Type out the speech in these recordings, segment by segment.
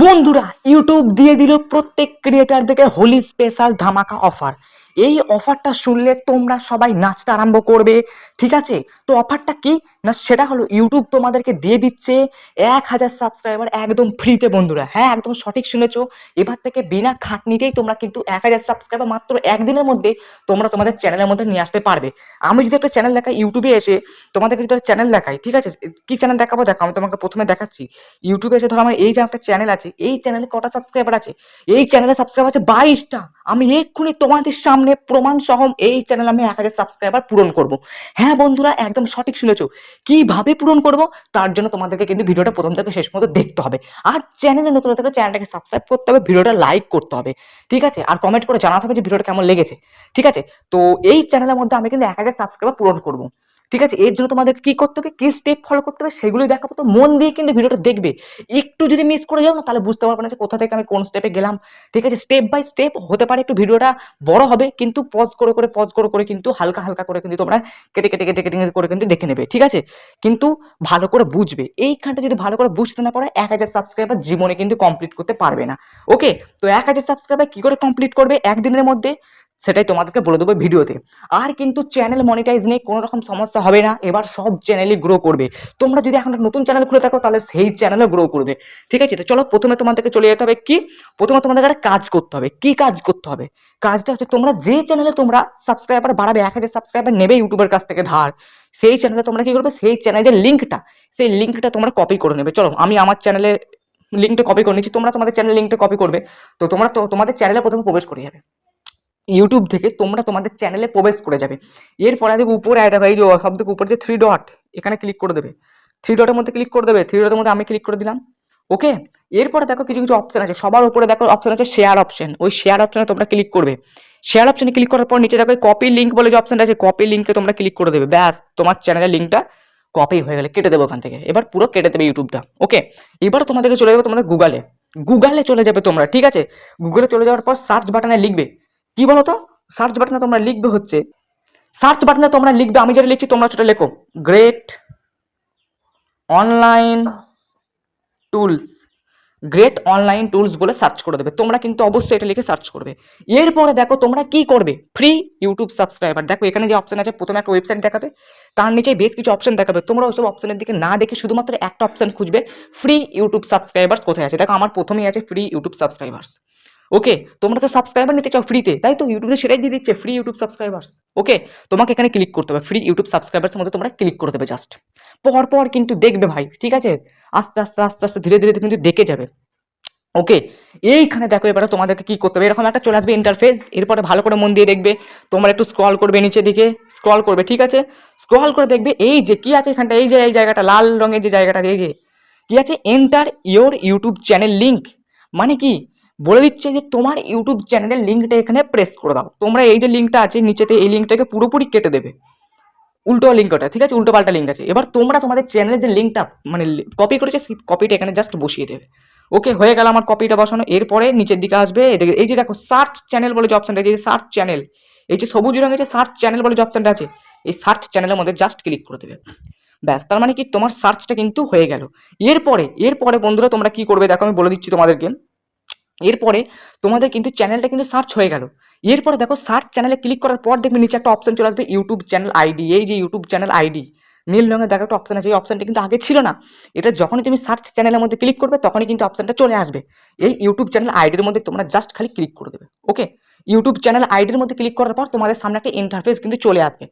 বন্ধুরা, ইউটিউব দিয়ে দিল প্রত্যেক ক্রিয়েটারদেরকে হোলি স্পেশাল ধামাকা অফার। এই অফারটা শুনলে তোমরা সবাই নাচতে আরম্ভ করবে। ঠিক আছে, তো অফারটা কি না, সেটা হলো ইউটিউব তোমাদেরকে দিয়ে দিচ্ছে 1,000 সাবস্ক্রাইবার একদম ফ্রিতে। বন্ধুরা, হ্যাঁ, একদম সঠিক শুনেছো। এবার থেকে বিনা খাটনিতেই তোমরা কিন্তু 1,000 সাবস্ক্রাইবার মাত্র একদিনের মধ্যে তোমরা তোমাদের চ্যানেলের মধ্যে নিয়ে আসতে পারবে। আমি যদি একটা চ্যানেল দেখাই ইউটিউবে এসে, তোমাদেরকে যদি চ্যানেল দেখাই, ঠিক আছে, কি চ্যানেল দেখাবো দেখো, আমি তোমাকে প্রথমে দেখাচ্ছি। ইউটিউবে এসে ধরো আমার এই যে একটা চ্যানেল আছে, এই চ্যানেলে কটা সাবস্ক্রাইবার আছে? এই চ্যানেলে সাবস্ক্রাইবার আছে 22টা। আমি এক্ষুনি তোমাদের সামনে প্রমাণ সহ এই চ্যানেল আমি 1,000 সাবস্ক্রাইবার পূরণ করব। হ্যাঁ বন্ধুরা, একদম সঠিক শুনেছো। কিভাবে পূরণ করব, তার জন্য তোমাদেরকে কিন্তু ভিডিওটা প্রথম থেকে শেষ পর্যন্ত দেখতে হবে। আর চ্যানেলে নতুন থাকলে চ্যানেলটাকে সাবস্ক্রাইব করতে হবে, ভিডিওটা লাইক করতে হবে। ঠিক আছে, আর কমেন্ট করে জানাতে হবে যে ভিডিওটা কেমন লেগেছে। ঠিক আছে, তো এই চ্যানেলের মধ্যে আমি কিন্তু 1,000 সাবস্ক্রাইবার পূরণ করব। ঠিক আছে, এর জন্য তোমাদের কি করতে হবে, কি স্টেপ ফলো করতে হবে সেগুলোই দেখাবো। তো মন দিয়ে কিন্তু ভিডিওটা দেখবে। একটু যদি মিস করে যাও না, তাহলে বুঝতে পারবে না যে কোথা থেকে আমি কোন স্টেপে গেলাম। ঠিক আছে, স্টেপ বাই স্টেপ হতে পারে একটু ভিডিওটা বড় হবে, কিন্তু পজ করে কিন্তু হালকা হালকা করে কিন্তু তোমরা কেটে কেটে কেটে কেটে করে কিন্তু দেখে নেবে। ঠিক আছে, কিন্তু ভালো করে বুঝবে। এইখানটা যদি ভালো করে বুঝতে না পারে, 1,000 সাবস্ক্রাইবার জীবনে কিন্তু কমপ্লিট করতে পারবে না। ওকে, তো 1,000 সাবস্ক্রাইবার কি করে কমপ্লিট করবে একদিনের মধ্যে, সেটাই তোমাদেরকে বলে দেবো ভিডিওতে। আর কিন্তু চ্যানেল মনিটাইজ নিয়ে কোনো রকম সমস্যা হবে না, এবার সব চ্যানেলই গ্রো করবে। তোমরা যদি এখন একটা নতুন চ্যানেল খুলে থাকো, তাহলে সেই চ্যানেলও গ্রো করবে। ঠিক আছে, তো চলো প্রথমে তোমাদেরকে চলে যেতে হবে কি, প্রথমে তোমাদের একটা কাজ করতে হবে। কি কাজ করতে হবে? কাজটা হচ্ছে, তোমরা যে চ্যানেলে তোমরা সাবস্ক্রাইবার বাড়াবে, 1,000 সাবস্ক্রাইবার নেবে ইউটিউবের কাছ থেকে ধার, সেই চ্যানেলে তোমরা কি করবে, সেই চ্যানেলের লিঙ্কটা, সেই লিঙ্কটা তোমরা কপি করে নেবে। চলো আমি আমার চ্যানেলে লিঙ্কটা কপি করে নিচ্ছি, তোমরা তোমাদের চ্যানেল লিঙ্কটা কপি করবে। তো তোমরা তো তোমাদের চ্যানেলে প্রথমে প্রবেশ করে যাবে। ইউটিউব থেকে তোমরা তোমাদের চ্যানেলে প্রবেশ করে যাবে। এরপরে দেখো উপরে দেখো, এই যে সব থেকে উপরে যে থ্রি ডট, এখানে ক্লিক করে দেবে। থ্রি ডটের মধ্যে ক্লিক করে দেবে, থ্রি ডটের মধ্যে আমি ক্লিক করে দিলাম। ওকে, এরপরে দেখো কিছু কিছু অপশন আছে, সবার উপরে দেখো অপশন আছে শেয়ার অপশন। ওই শেয়ার অপশনে তোমরা ক্লিক করবে। শেয়ার অপশনে ক্লিক করার পর নিচে দেখো কপি লিঙ্ক বলে যে অপশনটা আছে, কপি লিঙ্কে তোমরা ক্লিক করে দেবে। ব্যাস, তোমার চ্যানেলের লিঙ্কটা কপি হয়ে গেলে কেটে দেবো ওখান থেকে। এবার পুরো কেটে দেবে ইউটিউবটা। ওকে, এবার তোমাদেরকে চলে যাবে তোমাদের গুগলে। গুগলে চলে যাবে তোমরা। ঠিক আছে, গুগলে চলে যাওয়ার পর সার্চ বাটনে লিখবে কি বলো তো, সার্চ বাটনে তোমরা লিখবে হচ্ছে, সার্চ বাটনে তোমরা লিখবে, আমি যেটা লিখছি তোমরা সেটা লেখো, great online tools. Great online tools বলে সার্চ করে দেবে তোমরা, কিন্তু অবশ্যই এটা লিখে সার্চ করবে। এরপরে দেখো তোমরা কি করবে, ফ্রি ইউটিউব সাবস্ক্রাইবার। দেখো এখানে যে অপশন আছে, প্রথমে একটা ওয়েবসাইট দেখাবে, তার নিচে বেশ কিছু অপশন দেখাবে। তোমরা ওইসব অপশনের দিকে না দেখে শুধুমাত্র একটা অপশন খুঁজবে, ফ্রি ইউটিউব সাবস্ক্রাইবার্স কোথায় আছে। দেখো আমার প্রথমেই আছে ফ্রি ইউটিউব সাবস্ক্রাইবার্স। ওকে, তোমরা তো সাবস্ক্রাইবার নিতে চাও ফ্রিতে, তাই তো ইউটিউবে সেটাই দিয়ে দিচ্ছে, ফ্রি ইউটিউব সাবস্ক্রাইবার্স। ওকে, তোমাকে এখানে ক্লিক করতে হবে, ফ্রি ইউটিউব সাবস্ক্রাইবার্সের মধ্যে তোমরা ক্লিক করে দেবে জাস্ট। পর পর কিন্তু দেখবে ভাই, ঠিক আছে, আস্তে আস্তে আস্তে আস্তে ধীরে ধীরে কিন্তু দেখে যাবে। ওকে, এইখানে দেখো এবারে তোমাদেরকে কি করতে হবে, এরকম একটা চলে আসবে ইন্টারফেস। এরপরে ভালো করে মন দিয়ে দেখবে, তোমরা একটু স্ক্রল করবে নিচের দিকে, স্ক্রল করবে। ঠিক আছে, স্ক্রল করে দেখবে এই যে কি আছে এখানটা, এই যে এই জায়গাটা লাল রঙের যে জায়গাটা, এই যে কি আছে, enter your YouTube channel link. মানে কি বলে দিচ্ছে যে তোমার ইউটিউব চ্যানেলের লিঙ্কটা এখানে প্রেস করে দাও। তোমরা এই যে লিঙ্কটা আছে নিচেতে, এই লিঙ্কটাকে পুরোপুরি কেটে দেবে, উল্টো লিঙ্ক ওটা। ঠিক আছে, উল্টো পাল্টা লিঙ্ক আছে। এবার তোমরা তোমাদের চ্যানেলের যে লিঙ্কটা মানে কপি করেছে, সেই কপিটা এখানে জাস্ট বসিয়ে দেবে। ওকে, হয়ে গেল আমার কপিটা বসানো। এরপরে নিচের দিকে আসবে, এদিকে এই যে দেখো সার্চ চ্যানেল বলে যে অপশনটা, এই যে সার্চ চ্যানেল, এই যে সবুজ রঙের যে সার্চ চ্যানেল বলে যে অপশনটা আছে, এই সার্চ চ্যানেলের মধ্যে জাস্ট ক্লিক করে দেবে। ব্যাস, তার মানে কি তোমার সার্চটা কিন্তু হয়ে গেল। এরপরে এরপরে বন্ধুরা তোমরা কি করবে দেখো, আমি বলে দিচ্ছি তোমাদেরকে। এরপরে তোমাদের কিন্তু চ্যানেলটা কিন্তু সার্চ হয়ে গেল। এরপরে দেখো সার্চ চ্যানেলে ক্লিক করার পর দেখবে নিচে একটা অপশন চলে আসবে, ইউটিউব চ্যানেল আইডি। এই যে ইউটিউব চ্যানেল আইডি নীল রঙের দেখো একটা অপশন আছে, এই অপশনটা কিন্তু আগে ছিল না। এটা যখনই তুমি সার্চ চ্যানেলের মধ্যে ক্লিক করবে, তখনই কিন্তু অপশনটা চলে আসবে। এই ইউটিউব চ্যানেল আইডির মধ্যে তোমরা জাস্ট খালি ক্লিক করে দেবে। ওকে, ইউটিউব চ্যানেল আইডির মধ্যে ক্লিক করার পর তোমাদের সামনে একটা ইন্টারফেস কিন্তু চলে আসবে।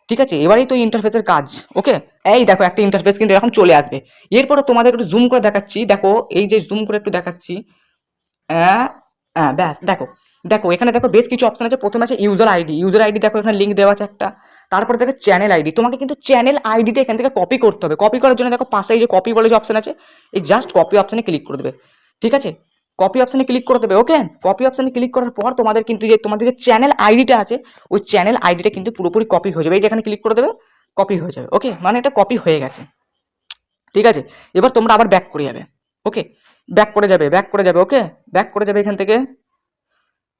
ঠিক আছে, এবারেই তো ইন্টারফেসের কাজ। ওকে, এই দেখো একটা ইন্টারফেস কিন্তু এরকম চলে আসবে। এরপরে তোমাদের একটু জুম করে দেখাচ্ছি, দেখো এই যে জুম করে একটু দেখাচ্ছি। হ্যাঁ, হ্যাঁ, ব্যাস দেখো, দেখো এখানে দেখো বেশ কিছু অপশন আছে। প্রথমে আছে ইউজার আইডি, ইউজার আইডি দেখো এখানে লিঙ্ক দেওয়া আছে একটা। তারপরে দেখো চ্যানেল আইডি, তোমাকে কিন্তু চ্যানেল আইডিটা এখান থেকে কপি করতে হবে। কপি করার জন্য দেখো পাশে এই যে কপি বলে যে অপশন আছে, এই জাস্ট কপি অপশনে ক্লিক করে দেবে। ঠিক আছে, কপি অপশনে ক্লিক করে দেবে। ওকে, কপি অপশনে ক্লিক করার পর তোমাদের কিন্তু যে তোমাদের যে চ্যানেল আইডিটা আছে, ওই চ্যানেল আইডিটা কিন্তু পুরোপুরি কপি হয়ে যাবে। এই যে এখানে ক্লিক করে দেবে, কপি হয়ে যাবে। ওকে, মানে এটা কপি হয়ে গেছে। ঠিক আছে, এবার তোমরা আবার ব্যাক করে যাবে। ওকে, ব্যাক করে যাবে, ব্যাক করে যাবে। ওকে, ব্যাক করে যাবে এখান থেকে,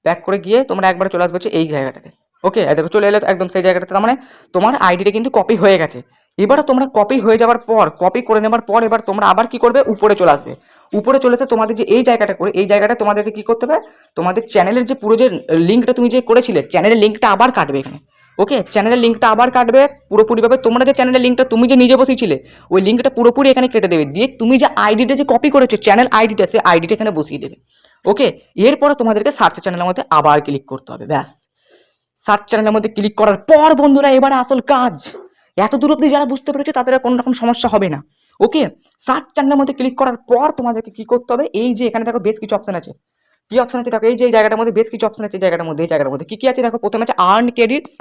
ব্যাক করে গিয়ে তোমরা একবার চলে আসবে হচ্ছে এই জায়গাটাতে। ওকে, দেখো চলে এলে একদম সেই জায়গাটাতে, তার মানে তোমার আইডিটা কিন্তু কপি হয়ে গেছে। এবারে তোমরা কপি হয়ে যাওয়ার পর, কপি করে নেবার পর এবার তোমরা আবার কি করবে, উপরে চলে আসবে। উপরে চলে এসে তোমাদের যে এই জায়গাটা করে, এই জায়গাটা তোমাদেরকে কি করতে হবে, তোমাদের চ্যানেলের যে পুরো যে লিঙ্কটা তুমি যে করেছিলে, চ্যানেলের লিঙ্কটা আবার কাটবে এখানে। ওকে, চ্যানেলের লিঙ্কটা আবার কাটবে পুরোপুরিভাবে। তোমরা যে চ্যানেলের লিঙ্কটা তুমি যে নিজে বসিয়েছিলে, ওই লিঙ্কটা পুরোপুরি এখানে কেটে দেবে, দিয়ে তুমি যে আইডিটা যে কপি করেছো চ্যানেল আইডিটা, সেই আইডিটা এখানে বসিয়ে দেবে। ওকে, এরপরে তোমাদেরকে সার্চ চ্যানেলের মধ্যে আবার ক্লিক করতে হবে, ব্যাস। সার্চ চ্যানেলের মধ্যে ক্লিক করার পর বন্ধুরা এবারে আসল কাজ, এত দূর অব্দি যারা বুঝতে পেরেছে তাদের আর কোনো রকম সমস্যা হবে না। ওকে, সার্চ চ্যানেলের মধ্যে ক্লিক করার পর তোমাদেরকে কি করতে হবে, এই যে এখানে দেখো বেশ কিছু অপশন আছে। কি অপশন আছে দেখো, এই যে এই জায়গাটার মধ্যে বেশ কিছু অপশন আছে। এই জায়গাটার মধ্যে কি কি আছে দেখো, প্রথমে আছে আর্ন ক্রেডিটস,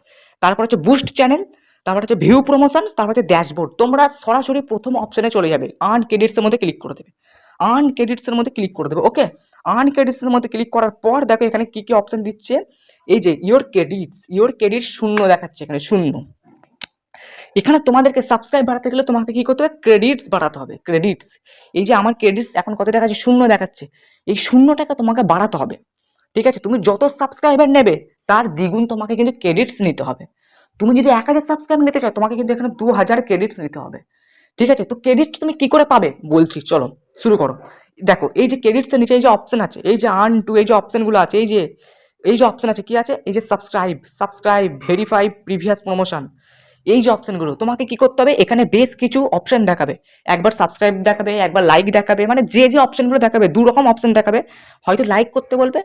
তারপর হচ্ছে বুস্ট চ্যানেল, তারপর হচ্ছে ভিউ প্রমোশন, তারপর হচ্ছে ড্যাশবোর্ড। তোমরা সরাসরি প্রথম অপশনে চলে যাবে, আর্ন ক্রেডিটস এর মধ্যে ক্লিক করে দেবে। আর্ন ক্রেডিটস এর মধ্যে ক্লিক করে দেবে। ওকে, আর্ন ক্রেডিটস এর মধ্যে ক্লিক করার পর দেখো এখানে কি কি অপশন দিচ্ছে। এই যে ইওর ক্রেডিটস শূন্য দেখাচ্ছে, এখানে শূন্য। এখানে তোমাদেরকে সাবস্ক্রাইব বাড়াতে গেলে তোমাকে কি করতে হবে, ক্রেডিটস বাড়াতে হবে। ক্রেডিটস, এই যে আমার ক্রেডিটস এখন কত দেখাচ্ছে, শূন্য দেখাচ্ছে, এই শূন্য টাকা তোমাকে বাড়াতে হবে। ঠিক আছে, তুমি যত সাবস্ক্রাইবার নেবে তার দ্বিগুণ তোমাকে কিন্তু ক্রেডিটস নিতে হবে। তুমি যদি 1000 সাবস্ক্রাইবার নিতে চাও, তোমাকে কিন্তু এখানে 2000 ক্রেডিটস নিতে হবে। ঠিক আছে, তো ক্রেডিট তুমি কি করে পাবে বলছি, চলো শুরু করো। দেখো এই যে ক্রেডিটসের নিচে এই যে অপশন আছে, এই যে আর্ন টু, এই যে অপশনগুলো আছে, এই যে অপশন আছে, কি আছে, এই যে সাবস্ক্রাইব ভেরিফাই প্রিভিয়াস প্রমোশন, এই যে অপশনগুলো তোমাকে কি করতে হবে, এখানে বেশ কিছু অপশন দেখাবে। একবার সাবস্ক্রাইব দেখাবে, একবার লাইক দেখাবে, মানে যে যে অপশনগুলো দেখাবে, দু রকম অপশন দেখাবে। হয়তো লাইক করতে বলবে,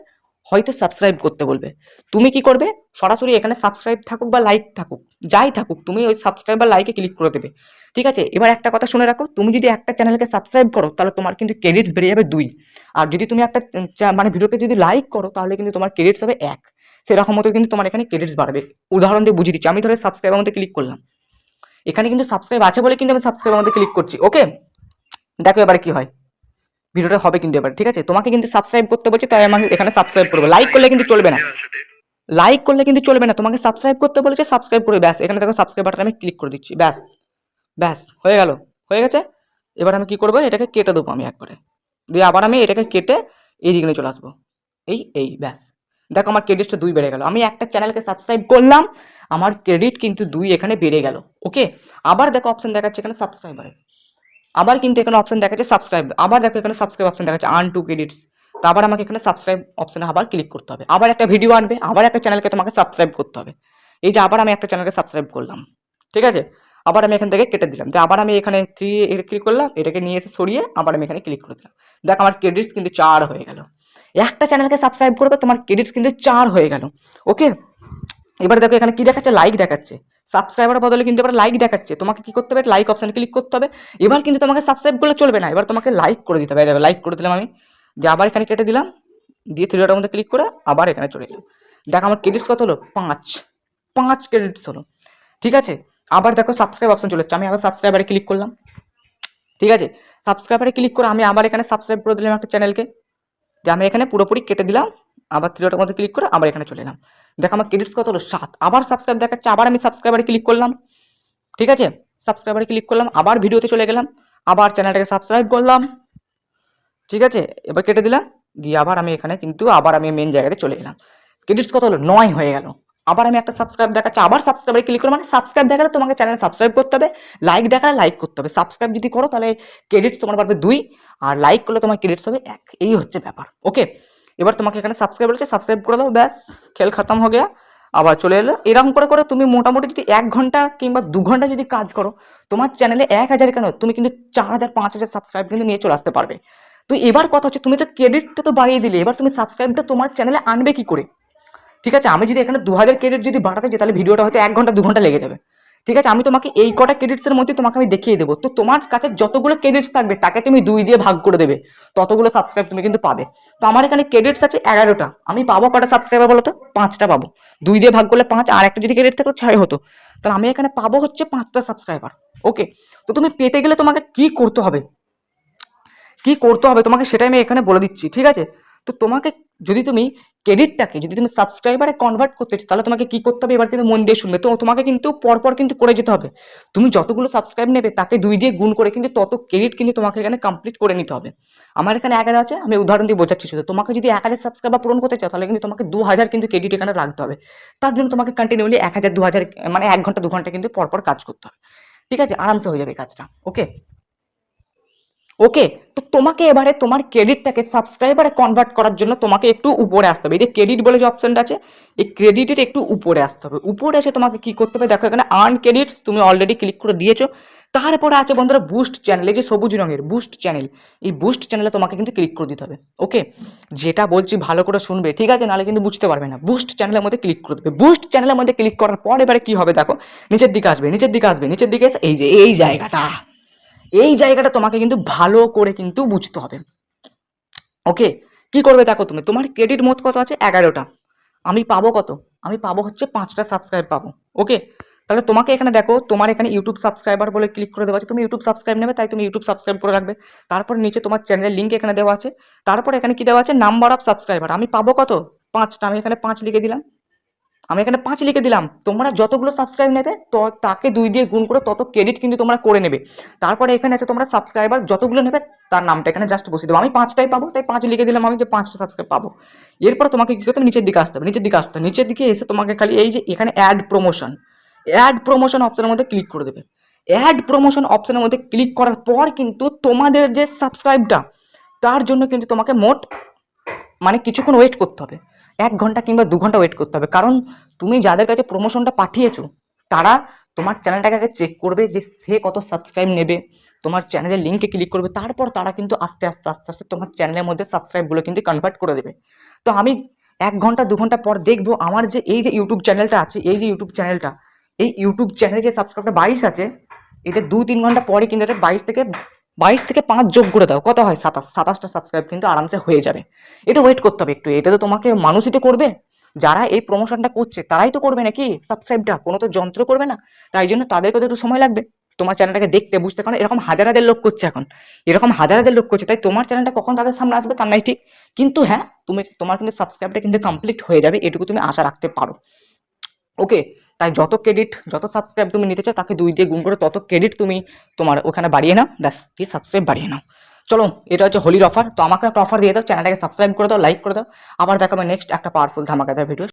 হয়তো সাবস্ক্রাইব করতে বলবে। তুমি কি করবে, সরাসরি এখানে সাবস্ক্রাইব থাকুক বা লাইক থাকুক, যাই থাকুক, তুমি ওই সাবস্ক্রাইব বা লাইকে ক্লিক করে দেবে। ঠিক আছে, এবার একটা কথা শুনে রাখো, তুমি যদি একটা চ্যানেলকে সাবস্ক্রাইব করো তাহলে তোমার কিন্তু ক্রেডিটস বেড়ে যাবে 2, আর যদি তুমি একটা মানে ভিডিওকে যদি লাইক করো তাহলে কিন্তু তোমার ক্রেডিটস হবে 1। সেরকম মতো কিন্তু তোমার এখানে ক্রেডিটস বাড়বে। উদাহরণ দিয়ে বুঝিয়ে দিচ্ছি, আমি ধরে সাবস্ক্রাইবের মধ্যে ক্লিক করলাম, এখানে কিন্তু সাবস্ক্রাইব আছে বলে কিন্তু আমি সাবস্ক্রাইবের মধ্যে ক্লিক করছি। ওকে, দেখো এবারে কি হয়, ভিডিওটা হবে কিন্তু এবার। ঠিক আছে, তোমাকে কিন্তু সাবস্ক্রাইব করতে বলছি, তাই আমি এখানে সাবস্ক্রাইব করবো। লাইক করলে কিন্তু চলবে না, লাইক করলে কিন্তু চলবে না, তোমাকে সাবস্ক্রাইব করতে বলেছে, সাবস্ক্রাইব করে ব্যাস। এখানে দেখো সাবস্ক্রাইব বাটন আমি ক্লিক করে দিচ্ছি, ব্যাস ব্যাস হয়ে গেল, হয়ে গেছে। এবার আমি কি করবো, এটাকে কেটে দেবো আমি একবারে, দিয়ে আবার আমি এটাকে কেটে এই দিকে নিয়ে চলে আসবো। এই ব্যাস, দেখো আমার ক্রেডিটটা 2 বেড়ে গেল। আমি একটা চ্যানেলকে সাবস্ক্রাইব করলাম, আমার ক্রেডিট কিন্তু 2 এখানে বেড়ে গেল। ওকে, আবার দেখো অপশন দেখাচ্ছে এখানে সাবস্ক্রাইবারে, আবার কিন্তু এখানে অপশন দেখাচ্ছে সাবস্ক্রাইব, আবার দেখো এখানে সাবস্ক্রাইব অপশন দেখাচ্ছে আর্ন টু ক্রেডিটস। তো আবার আমাকে এখানে সাবস্ক্রাইব অপশনে আবার ক্লিক করতে হবে, আবার একটা ভিডিও আনবে, আবার একটা চ্যানেলকে তোমাকে সাবস্ক্রাইব করতে হবে। এই যে আবার আমি একটা চ্যানেলকে সাবস্ক্রাইব করলাম, ঠিক আছে, আবার আমি এখান থেকে কেটে দিলাম, যে আবার আমি এখানে 3 ক্লিক করলাম, এটাকে নিয়ে এসে সরিয়ে আবার আমি এখানে ক্লিক করে দিলাম। দেখ আমার ক্রেডিটস কিন্তু 4 হয়ে গেল। একটা চ্যানেলকে সাবস্ক্রাইব করবে, তোমার ক্রেডিটস কিন্তু 4 হয়ে গেল। ওকে, এবার দেখো এখানে কি দেখাচ্ছে, লাইক দেখাচ্ছে। সাবস্ক্রাইবার বদলে কিন্তু এবার লাইক দেখাচ্ছে। তোমাকে কি করতে হবে, লাইক অপশনে ক্লিক করতে হবে। এবার কিন্তু তোমাকে সাবস্ক্রাইব করলে চলবে না, এবার তোমাকে লাইক করে দিতে হবে। দেখো লাইক করে দিলাম আমি, যে আবার এখানে কেটে দিলাম, দিয়ে থ্রিডটের মধ্যে ক্লিক করে আবার এখানে চলে এলাম। দেখো আমার ক্রেডিটস কত হলো, 5 ক্রেডিটস হলো। ঠিক আছে, আবার দেখো সাবস্ক্রাইব অপশন চলে যাচ্ছে, আমি আবার সাবস্ক্রাইবারে ক্লিক করলাম। ঠিক আছে, সাবস্ক্রাইবারে ক্লিক করে আমি আবার এখানে সাবস্ক্রাইব করে দিলাম একটা চ্যানেলকে, যে আমি এখানে পুরোপুরি কেটে দিলাম, আবার থ্রিডটের মধ্যে ক্লিক করে আবার এখানে চলে এলাম। দেখো আমার ক্রেডিটস কত হলো, 7। আবার সাবস্ক্রাইব দেখাচ্ছে, আবার আমি সাবস্ক্রাইবারে ক্লিক করলাম। ঠিক আছে, সাবস্ক্রাইবারে ক্লিক করলাম, আবার ভিডিওতে চলে গেলাম, আবার চ্যানেলটাকে সাবস্ক্রাইব করলাম। ঠিক আছে, এবার কেটে দিলাম, দিয়ে আবার আমি এখানে কিন্তু আবার আমি মেন জায়গাতে চলে এলাম। ক্রেডিটস কত হলো, 9 হয়ে গেল। আবার আমি একটা সাবস্ক্রাইব দেখাচ্ছে, আবার সাবস্ক্রাইবারে ক্লিক করলাম, মানে সাবস্ক্রাইব দেখালে তোমাকে চ্যানেল সাবস্ক্রাইব করতে হবে, লাইক দেখালে লাইক করতে হবে। সাবস্ক্রাইব যদি করো তাহলে ক্রেডিটস তোমার পারবে 2, আর লাইক করলে তোমার ক্রেডিটস হবে 1। এই হচ্ছে ব্যাপার। ওকে, এবার তোমাকে এখানে সাবস্ক্রাইব বলেছে, সাবস্ক্রাইব করে দাও, ব্যাস খেল খতম হয়ে গেয়া। আবার চলে এলো। এরকম করে করে তুমি মোটামুটি যদি 1 ঘন্টা কিংবা 2 ঘন্টা যদি কাজ করো, তোমার চ্যানেলে 1000 কেন, তুমি কিন্তু 4000 5000 সাবস্ক্রাইব কিন্তু নিয়ে চলে আসতে পারবে। তো এবার কথা হচ্ছে, তুমি তো ক্রেডিটটা তো বাড়িয়ে দিলে, এবার তুমি সাবস্ক্রাইবটা তোমার চ্যানেলে আনবে কি করে? ঠিক আছে, আমি যদি এখানে 2000 ক্রেডিট যদি বাড়াতে যাই, তাহলে ভিডিওটা হয়তো 1 ঘন্টা 2 ঘন্টা লেগে যাবে। ঠিক আছে, আমি তোমাকে এই কটা ক্রেডিটসের মধ্যে তোমাকে আমি দেখিয়ে দেবো। তো তোমার কাছে যতগুলো ক্রেডিটস থাকবে তাকে তুমি 2 দিয়ে ভাগ করে দেবে, ততগুলো সাবস্ক্রাইব তুমি কিন্তু পাবে। তো আমার এখানে ক্রেডিটস আছে 11টা, আমি পাবো কটা সাবস্ক্রাইবার বলো তো? 5টা পাবো। 2 দিয়ে ভাগ করলে 5, আর একটা যদি ক্রেডিট থাকতো 6 হতো। তাহলে আমি এখানে পাবো হচ্ছে 5টা সাবস্ক্রাইবার। ওকে, তো তুমি পেতে গেলে তোমাকে কি করতে হবে, তোমাকে সেটাই আমি এখানে বলে দিচ্ছি। ঠিক আছে, তো তোমাকে যদি তুমি ক্রেডিটটাকে যদি তুমি সাবস্ক্রাইবারে কনভার্ট করতে চাও তাহলে তোমাকে কি করতে হবে, এবার কিন্তু মন দিয়ে শুনবে। তো তোমাকে কিন্তু পরপর কিন্তু করে যেতে হবে। তুমি যতগুলো সাবস্ক্রাইব নেবে তাকে 2 দিয়ে গুণ করে কিন্তু তত ক্রেডিট কিন্তু তোমাকে এখানে কমপ্লিট করে নিতে হবে। আমার এখানে 1000 আছে, আমি উদাহরণ দিয়ে বোঝাচ্ছি শুধু। তোমাকে যদি 1000 সাবস্ক্রাইবার পূরণ করতে চাও তাহলে কিন্তু তোমাকে 2000 কিন্তু ক্রেডিট এখানে রাখতে হবে। তার জন্য তোমাকে কন্টিনিউলি 1000 2000 মানে 1 ঘন্টা 2 ঘন্টা কিন্তু পরপর কাজ করতে হবে। ঠিক আছে, আরামসে হয়ে যাবে কাজটা। ওকে ওকে। তো তোমাকে এবারে তোমার ক্রেডিটটাকে সাবস্ক্রাইবারে কনভার্ট করার জন্য তোমাকে একটু উপরে আসতে হবে। এই যে ক্রেডিট বলে যে অপশনটা আছে, এই ক্রেডিটের একটু উপরে আসতে হবে। উপরে এসে তোমাকে কি করতে হবে দেখো, এখানে আর্ন ক্রেডিটস তুমি অলরেডি ক্লিক করে দিয়েছো। তারপরে আছে বন্ধুরা বুস্ট চ্যানেল, এই যে সবুজ রঙের বুস্ট চ্যানেল, এই বুস্ট চ্যানেলে তোমাকে কিন্তু ক্লিক করে দিতে হবে। ওকে, যেটা বলছি ভালো করে শুনবে, ঠিক আছে, নাহলে কিন্তু বুঝতে পারবে না। বুস্ট চ্যানেলের মধ্যে ক্লিক করে দেবে। বুস্ট চ্যানেলের মধ্যে ক্লিক করার পর এবারে কি হবে দেখো, নিচের দিকে আসবে, নিচের দিকে আসবে, নিচের দিকে এসে এই যে এই জায়গাটা, এই জায়গাটা তোমাকে কিন্তু ভালো করে কিন্তু বুঝতে হবে। ওকে, কি করবে দেখো, তুমি তোমার ক্রেডিট মোট কত আছে 11টা, আমি পাবো কত, আমি পাবো হচ্ছে 5টা সাবস্ক্রাইব পাবো। ওকে, তাহলে তোমাকে এখানে দেখো, তোমার এখানে ইউটিউব সাবস্ক্রাইবার বলে ক্লিক করে দেওয়া আছে, তুমি ইউটিউব সাবস্ক্রাইব নেবে তাই তুমি ইউটিউব সাবস্ক্রাইব করে রাখবে। তারপর নিচে তোমার চ্যানেলের লিঙ্ক এখানে দেওয়া আছে। তারপর এখানে কি দেওয়া আছে, নাম্বার অফ সাবস্ক্রাইবার, আমি পাবো কত 5টা, আমি এখানে 5 লিখে দিলাম। আমি এখানে 5 লিখে দিলাম। তোমরা যতগুলো সাবস্ক্রাইব নেবে তো তাকে 2 দিয়ে গুণ করে তত ক্রেডিট কিন্তু তোমরা করে নেবে। তারপরে এখানে আছে তোমরা সাবস্ক্রাইবার যতগুলো নেবে তার নামটা এখানে জাস্ট বসিয়ে দেবো। আমি 5টাই পাবো তাই 5 লিখে দিলাম, আমি যে 5টা সাবস্ক্রাইব পাবো। এরপর তোমাকে কি করতে হবে, নিচের দিকে আসতে হবে, নিচের দিকে আসতে হবে। নিচের দিকে এসে তোমাকে খালি এই যে এখানে অ্যাড প্রমোশন অপশনের মধ্যে ক্লিক করে দেবে। অ্যাড প্রমোশন অপশনের মধ্যে ক্লিক করার পর কিন্তু তোমাদের যে সাবস্ক্রাইবটা তার জন্য কিন্তু তোমাকে মোট মানে কিছুক্ষণ ওয়েট করতে হবে, 1 ঘন্টা কিংবা 2 ঘন্টা ওয়েট করতে হবে। কারণ তুমি যাদের কাছে প্রমোশনটা পাঠিয়েছো তারা তোমার চ্যানেলটাকে আগে চেক করবে যে সে কত সাবস্ক্রাইব নেবে, তোমার চ্যানেলের লিঙ্কে ক্লিক করবে, তারপর তারা কিন্তু আস্তে আস্তে আস্তে আস্তে তোমার চ্যানেলের মধ্যে সাবস্ক্রাইবগুলো কিন্তু কনভার্ট করে দেবে। তো আমি 1 ঘন্টা 2 ঘন্টা পর দেখবো আমার যে এই যে ইউটিউব চ্যানেলটা আছে, এই যে ইউটিউব চ্যানেলটা, এই ইউটিউব চ্যানেলে যে সাবস্ক্রাইবটা 22 আছে, এটা 2-3 ঘন্টা পরে কিন্তু এটা 22 থেকে 5 যোগ করে দাও, কত হয় 27টা সাবস্ক্রাইব কিন্তু আরামসে হয়ে যাবে। এটা ওয়েট করতে হবে একটু, এটা তো তোমাকে মানুষই তো করবে, যারা এই প্রমোশনটা করছে তারাই তো করবে নাকি সাবস্ক্রাইবটা, কোনো তো যন্ত্র করবে না। তাই জন্য তাদেরকে তো একটু সময় লাগবে তোমার চ্যানেলটাকে দেখতে বুঝতে, কারণ এরকম হাজার হাজার লোক করছে এখন, এরকম হাজার হাজার লোক করছে, তাই তোমার চ্যানেলটা কখন তাদের সামনে আসবে তার নাই ঠিক। কিন্তু হ্যাঁ, তোমার কিন্তু সাবস্ক্রাইবটা কিন্তু কমপ্লিট হয়ে যাবে, এটুকু তুমি আশা রাখতে পারো। ওকে, তাই যত ক্রেডিট যত সাবস্ক্রাইব তুমি নিতে চাও তাকে 2 দিয়ে গুণ করে তত ক্রেডিট তুমি তোমার ওখানে বাড়িয়ে নাও, ব্যাস দিয়ে সাবস্ক্রাইব বাড়িয়ে নাও। চলো, এটা হচ্ছে হোলির অফার। তো আমাকে একটা অফার দিয়ে দাও, চ্যানেলটাকে সাবস্ক্রাইব করে দাও, লাইক করে দাও। আবার দেখাবে নেক্সট একটা পাওয়ারফুল ধামাকাদার ভিডিও।